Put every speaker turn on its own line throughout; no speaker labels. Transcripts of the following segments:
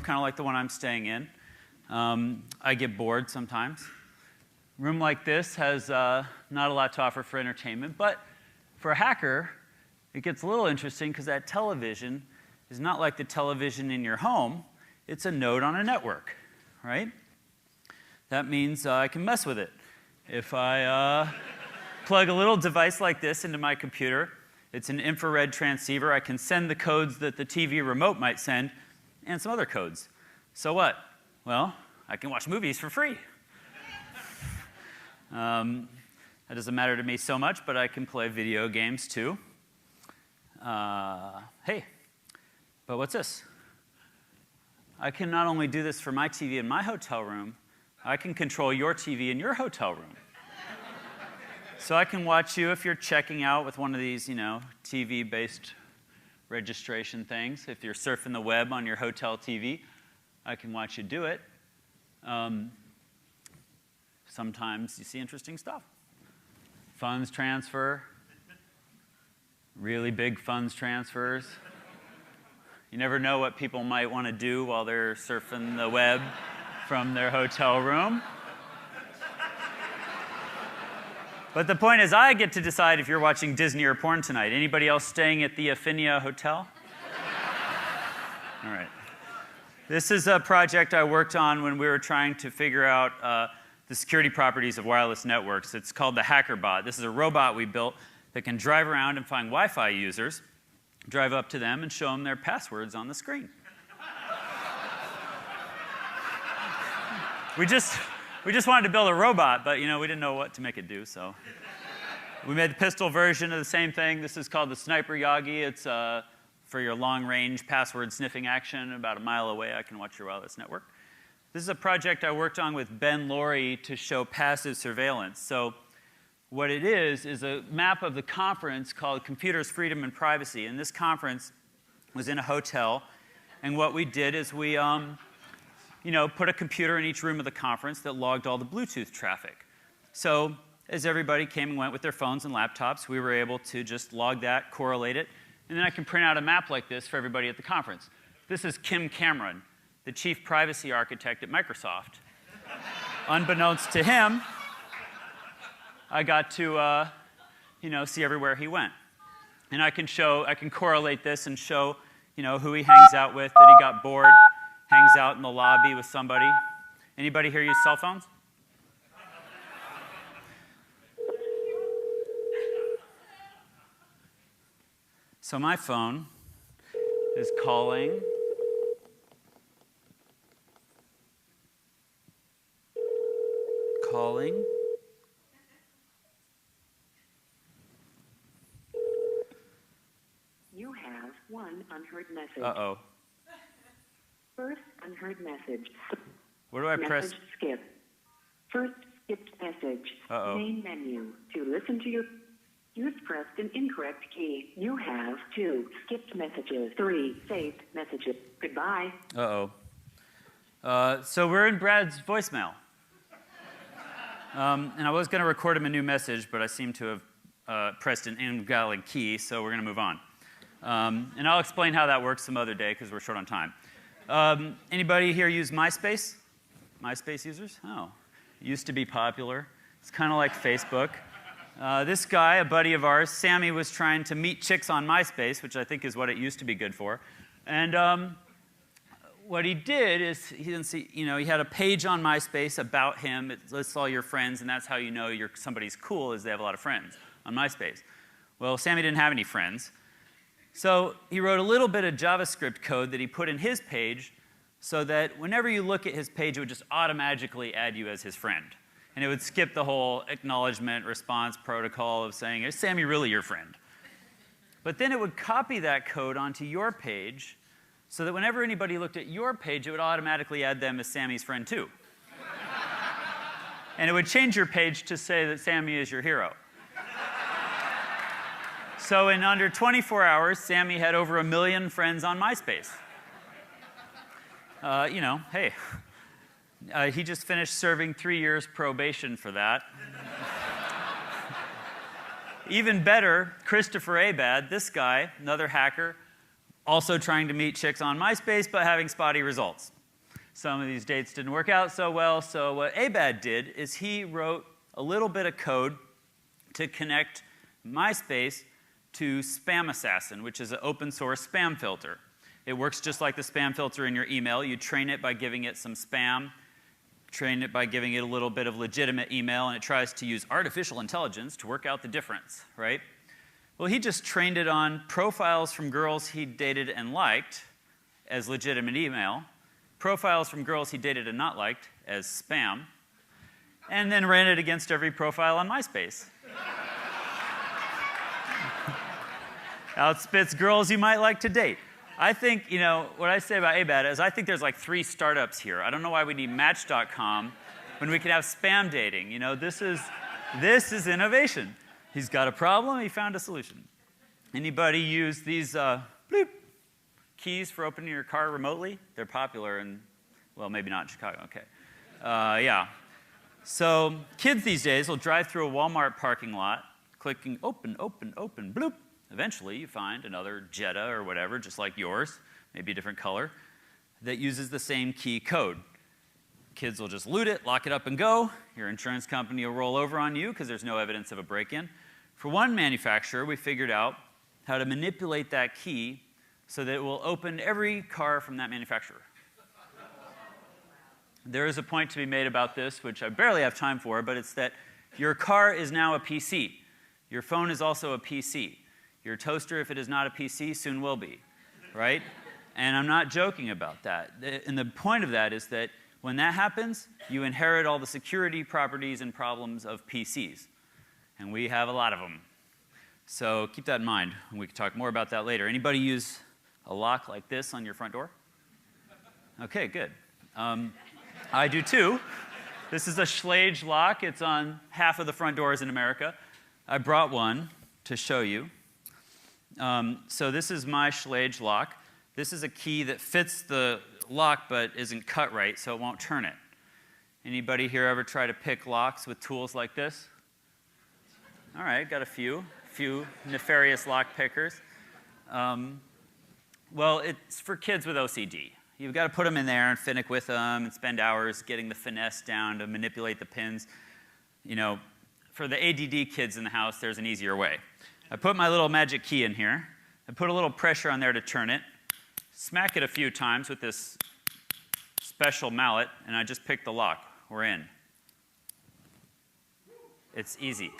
kind of like the one I'm staying in. I get bored sometimes. A room like this has not a lot to offer for entertainment, but for a hacker, it gets a little interesting because that television is not like the television in your home. It's a node on a network, right? That means I can mess with it. If I plug a little device like this into my computer, it's an infrared transceiver. I can send the codes that the TV remote might send and some other codes. So what? Well, I can watch movies for free. That doesn't matter to me so much, but I can play video games too. Hey, but what's this? I can not only do this for my TV in my hotel room, I can control your TV in your hotel room. So I can watch you if you're checking out with one of these, TV-based registration things. If you're surfing the web on your hotel TV, I can watch you do it. Sometimes you see interesting stuff. Funds transfer, really big funds transfers. You never know what people might want to do while they're surfing the web from their hotel room. But the point is, I get to decide if you're watching Disney or porn tonight. Anybody else staying at the Affinia Hotel? All right. This is a project I worked on when we were trying to figure out the security properties of wireless networks. It's called the HackerBot. This is a robot we built that can drive around and find Wi-Fi users, drive up to them, and show them their passwords on the screen. We just wanted to build a robot, but we didn't know what to make it do, so we made the pistol version of the same thing. This is called the Sniper Yagi. It's for your long-range password sniffing action. About a mile away, I can watch your wireless network. This is a project I worked on with Ben Laurie to show passive surveillance. So what it is a map of the conference called Computers, Freedom, and Privacy. And this conference was in a hotel, and what we did is we put a computer in each room of the conference that logged all the Bluetooth traffic. So as everybody came and went with their phones and laptops, we were able to just log that, correlate it, and then I can print out a map like this for everybody at the conference. This is Kim Cameron, the chief privacy architect at Microsoft. Unbeknownst to him, I got to see everywhere he went. And I can correlate this and show who he hangs out with, that he got bored, hangs out in the lobby with somebody. Anybody here use cell phones? So my phone is calling.
You have one unheard message.
Uh-oh.
First unheard message.
Where do I press?
Message skip. First skipped message.
Uh-oh.
Main menu. To listen to your... You've pressed an incorrect key. You have 2 skipped messages. 3 saved messages. Goodbye.
Uh-oh. So we're in Brad's voicemail. And I was going to record him a new message, but I seem to have pressed an invalid key, so we're going to move on. And I'll explain how that works some other day, because we're short on time. Anybody here use MySpace? MySpace users? Oh. It used to be popular. It's kind of like Facebook. This guy, a buddy of ours, Sammy, was trying to meet chicks on MySpace, which I think is what it used to be good for. And what he did is he had a page on MySpace about him. It lists all your friends, and that's how you know somebody's cool, is they have a lot of friends on MySpace. Well, Sammy didn't have any friends. So he wrote a little bit of JavaScript code that he put in his page so that whenever you look at his page, it would just automatically add you as his friend. And it would skip the whole acknowledgement response protocol of saying, is Sammy really your friend? But then it would copy that code onto your page so that whenever anybody looked at your page, it would automatically add them as Sammy's friend too. And it would change your page to say that Sammy is your hero. So in under 24 hours, Sammy had over 1 million friends on MySpace. Hey. He just finished serving 3 years probation for that. Even better, Christopher Abad, this guy, another hacker, also trying to meet chicks on MySpace, but having spotty results. Some of these dates didn't work out so well, so what Abad did is he wrote a little bit of code to connect MySpace to Spam Assassin, which is an open source spam filter. It works just like the spam filter in your email. You train it by giving it some spam, train it by giving it a little bit of legitimate email, and it tries to use artificial intelligence to work out the difference, right? Well, he just trained it on profiles from girls he dated and liked as legitimate email, profiles from girls he dated and not liked as spam, and then ran it against every profile on MySpace. Outspits girls you might like to date. I think, what I say about Abad is I think there's like 3 startups here. I don't know why we need Match.com when we can have spam dating. This is innovation. He's got a problem, he found a solution. Anybody use these bloop keys for opening your car remotely? They're popular in, well, maybe not in Chicago, okay. Yeah. So kids these days will drive through a Walmart parking lot, clicking open, open, open, bloop. Eventually, you find another Jetta or whatever, just like yours, maybe a different color, that uses the same key code. Kids will just loot it, lock it up, and go. Your insurance company will roll over on you because there's no evidence of a break-in. For one manufacturer, we figured out how to manipulate that key so that it will open every car from that manufacturer. There is a point to be made about this, which I barely have time for, but it's that your car is now a PC. Your phone is also a PC. Your toaster, if it is not a PC, soon will be, right? And I'm not joking about that. And the point of that is that when that happens, you inherit all the security properties and problems of PCs. And we have a lot of them. So keep that in mind. We can talk more about that later. Anybody use a lock like this on your front door? Okay, good. I do too. This is a Schlage lock. It's on half of the front doors in America. I brought one to show you. So this is my Schlage lock. This is a key that fits the lock but isn't cut right, so it won't turn it. Anybody here ever try to pick locks with tools like this? All right, got a few nefarious lock pickers. Well, it's for kids with OCD. You've got to put them in there and finick with them and spend hours getting the finesse down to manipulate the pins. For the ADD kids in the house, there's an easier way. I put my little magic key in here. I put a little pressure on there to turn it. Smack it a few times with this special mallet, and I just pick the lock. We're in. It's easy.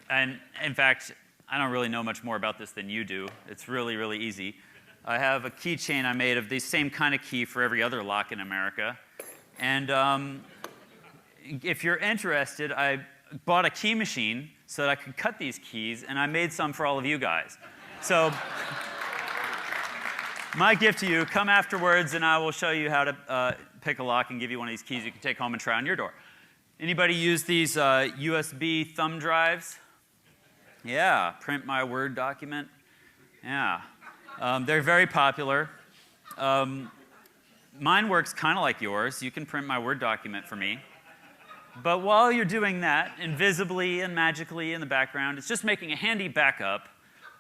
And in fact, I don't really know much more about this than you do. It's really, really easy. I have a keychain I made of the same kind of key for every other lock in America. And if you're interested, I bought a key machine so that I could cut these keys, and I made some for all of you guys. So my gift to you, come afterwards, and I will show you how to pick a lock and give you one of these keys you can take home and try on your door. Anybody use these USB thumb drives? Yeah, print my Word document. Yeah, they're very popular. Mine works kind of like yours. You can print my Word document for me. But while you're doing that, invisibly and magically in the background, it's just making a handy backup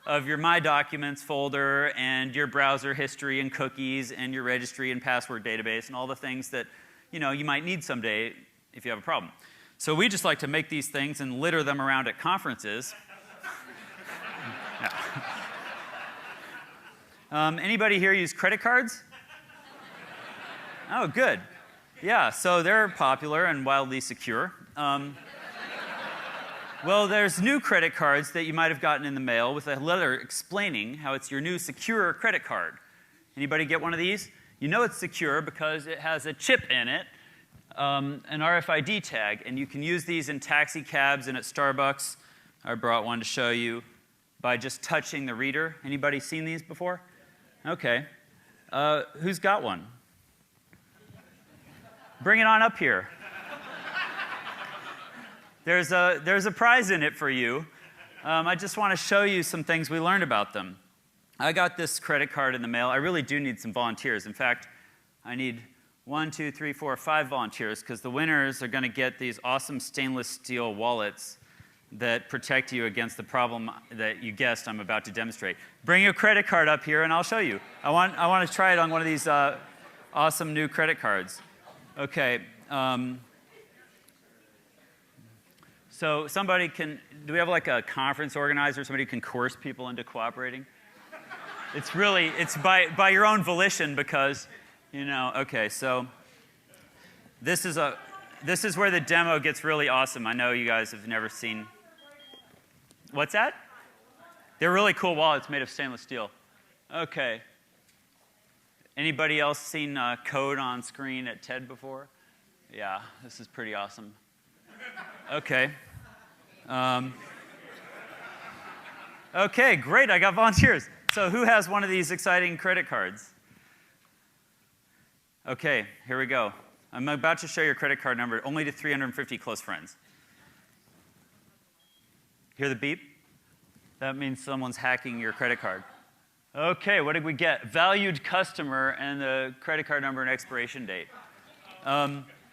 of your My Documents folder and your browser history and cookies and your registry and password database and all the things that you might need someday if you have a problem. So we just like to make these things and litter them around at conferences. Anybody here use credit cards? Oh, good. Yeah, so they're popular and wildly secure. Well, there's new credit cards that you might have gotten in the mail with a letter explaining how it's your new secure credit card. Anybody get one of these? You know it's secure because it has a chip in it, an RFID tag, and you can use these in taxi cabs and at Starbucks. I brought one to show you by just touching the reader. Anybody seen these before? Okay. Who's got one? Bring it on up here. There's a prize in it for you. I just want to show you some things we learned about them. I got this credit card in the mail. I really do need some volunteers. In fact, I need 1, 2, 3, 4, 5 volunteers because the winners are going to get these awesome stainless steel wallets that protect you against the problem that you guessed I'm about to demonstrate. Bring your credit card up here and I'll show you. I want to try it on one of these awesome new credit cards. Okay. So somebody can, do we have like a conference organizer, somebody who can coerce people into cooperating? It's really, it's by your own volition because, you know, okay, so this is where the demo gets really awesome. I know you guys have never seen, what's that? They're really cool wallets made of stainless steel. Okay. Anybody else seen code on screen at TED before? Yeah, this is pretty awesome. Okay. Okay, great, I got volunteers. So who has one of these exciting credit cards? Okay, here we go. I'm about to show your credit card number only to 350 close friends. Hear the beep? That means someone's hacking your credit card. Okay, what did we get? Valued customer and the credit card number and expiration date.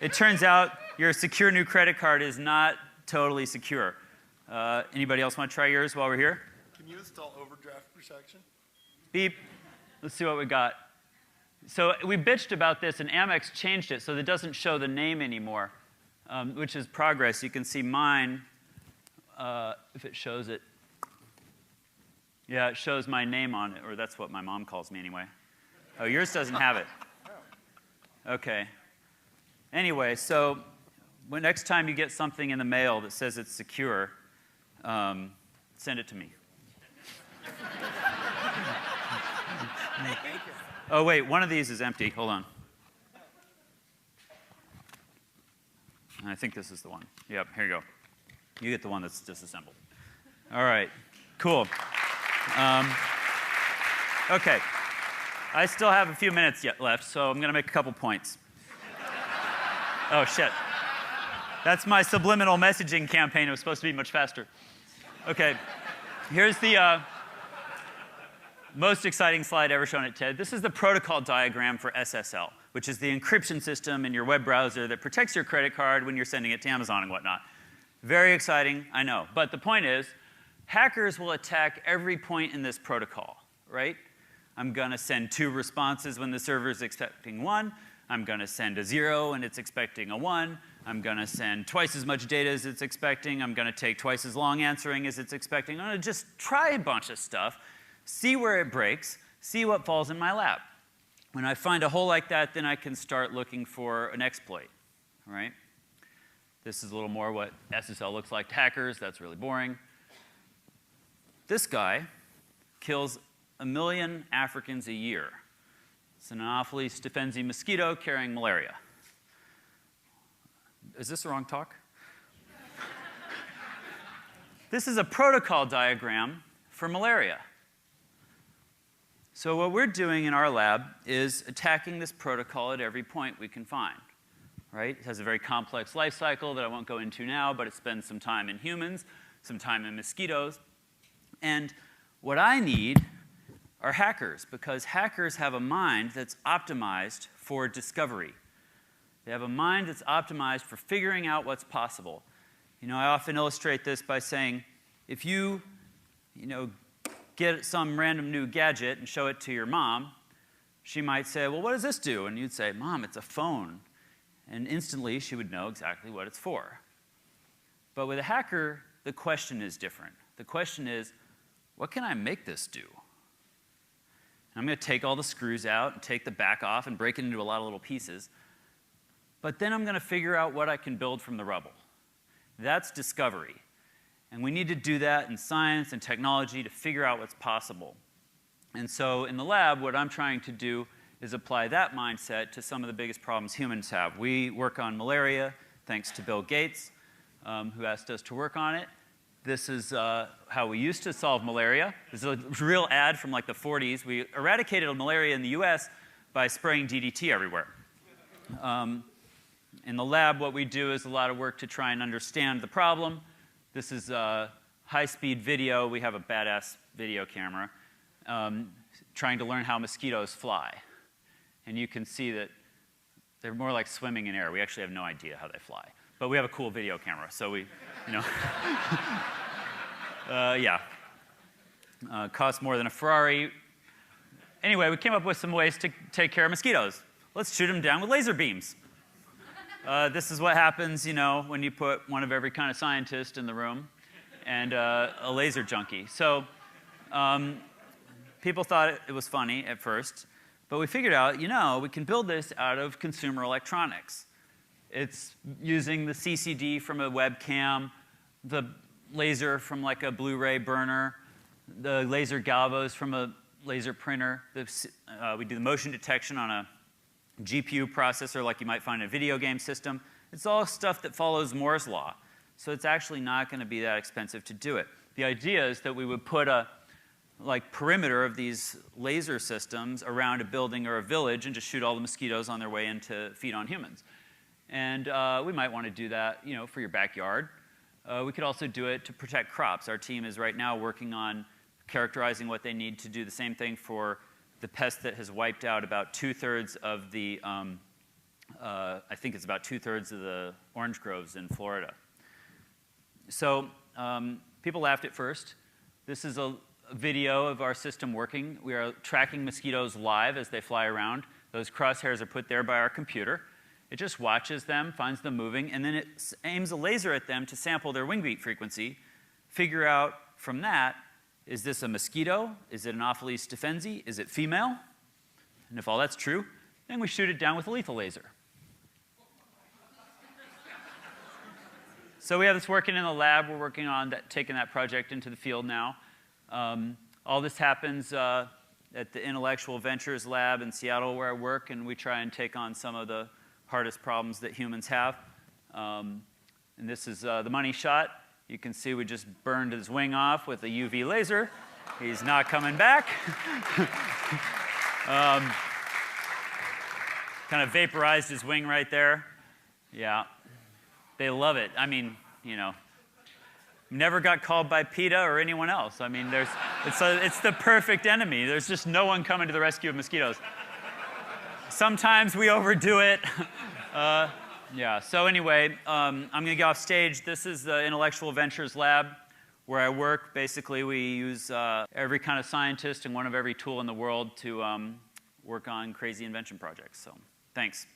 It turns out your secure new credit card is not totally secure. Anybody else want to try yours while we're here?
Can you install overdraft protection?
Beep. Let's see what we got. So we bitched about this, and Amex changed it so that it doesn't show the name anymore, which is progress. You can see mine, if it shows it. Yeah, it shows my name on it, or that's what my mom calls me anyway. Oh, yours doesn't have it. Okay. Anyway, so next time you get something in the mail that says it's secure, send it to me. Oh, wait, one of these is empty. Hold on. I think this is the one. Yep, here you go. You get the one that's disassembled. All right, cool. Okay, I still have a few minutes yet left, so I'm going to make a couple points. Oh, shit. That's my subliminal messaging campaign. It was supposed to be much faster. Okay, here's the most exciting slide ever shown at TED. This is the protocol diagram for SSL, which is the encryption system in your web browser that protects your credit card when you're sending it to Amazon and whatnot. Very exciting, I know. But the point is, hackers will attack every point in this protocol, right? I'm going to send 2 responses when the server is expecting 1. I'm going to send a 0 and it's expecting a 1. I'm going to send twice as much data as it's expecting. I'm going to take twice as long answering as it's expecting. I'm going to just try a bunch of stuff, see where it breaks, see what falls in my lap. When I find a hole like that, then I can start looking for an exploit, right? This is a little more what SSL looks like to hackers. That's really boring. This guy kills 1 million Africans a year. It's an Anopheles stephensi mosquito carrying malaria. Is this the wrong talk? This is a protocol diagram for malaria. So what we're doing in our lab is attacking this protocol at every point we can find, right? It has a very complex life cycle that I won't go into now, but it spends some time in humans, some time in mosquitoes. And what I need are hackers, because hackers have a mind that's optimized for discovery. They have a mind that's optimized for figuring out what's possible. You know, I often illustrate this by saying, if you get some random new gadget and show it to your mom, she might say, well, what does this do? And you'd say, Mom, it's a phone. And instantly, she would know exactly what it's for. But with a hacker, the question is different. The question is, what can I make this do? And I'm going to take all the screws out and take the back off and break it into a lot of little pieces. But then I'm going to figure out what I can build from the rubble. That's discovery. And we need to do that in science and technology to figure out what's possible. And so in the lab, what I'm trying to do is apply that mindset to some of the biggest problems humans have. We work on malaria, thanks to Bill Gates, who asked us to work on it. This is how we used to solve malaria. This is a real ad from like the 40s. We eradicated malaria in the US by spraying DDT everywhere. In the lab, what we do is a lot of work to try and understand the problem. This is high-speed video. We have a badass video camera trying to learn how mosquitoes fly. And you can see that they're more like swimming in air. We actually have no idea how they fly. But we have a cool video camera, so we, yeah. Costs more than a Ferrari. Anyway, we came up with some ways to take care of mosquitoes. let's shoot them down with laser beams. This is what happens, when you put one of every kind of scientist in the room and a laser junkie. So people thought it was funny at first, but we figured out, we can build this out of consumer electronics. It's using the CCD from a webcam, the laser from like a Blu-ray burner, the laser galvos from a laser printer. We do the motion detection on a GPU processor like you might find in a video game system. It's all stuff that follows Moore's law. So it's actually not going to be that expensive to do it. The idea is that we would put a perimeter of these laser systems around a building or a village and just shoot all the mosquitoes on their way in to feed on humans. And we might want to do that, for your backyard. We could also do it to protect crops. Our team is right now working on characterizing what they need to do the same thing for the pest that has wiped out about 2/3 of the, I think it's about 2/3 of the orange groves in Florida. So people laughed at first. This is a video of our system working. We are tracking mosquitoes live as they fly around. Those crosshairs are put there by our computer. It just watches them, finds them moving, and then it aims a laser at them to sample their wing beat frequency, figure out from that, is this a mosquito? Is it an Anopheles stephensi? Is it female? And if all that's true, then we shoot it down with a lethal laser. So we have this working in the lab. We're working on taking that project into the field now. All this happens at the Intellectual Ventures Lab in Seattle where I work, and we try and take on some of the hardest problems that humans have. And this is the money shot. You can see we just burned his wing off with a UV laser. He's not coming back. Kind of vaporized his wing right there. Yeah. They love it. I mean, never got called by PETA or anyone else. I mean, it's the perfect enemy. There's just no one coming to the rescue of mosquitoes. Sometimes we overdo it. Yeah, so anyway, I'm going to get off stage. This is the Intellectual Ventures Lab where I work. Basically, we use every kind of scientist and one of every tool in the world to work on crazy invention projects. So, thanks.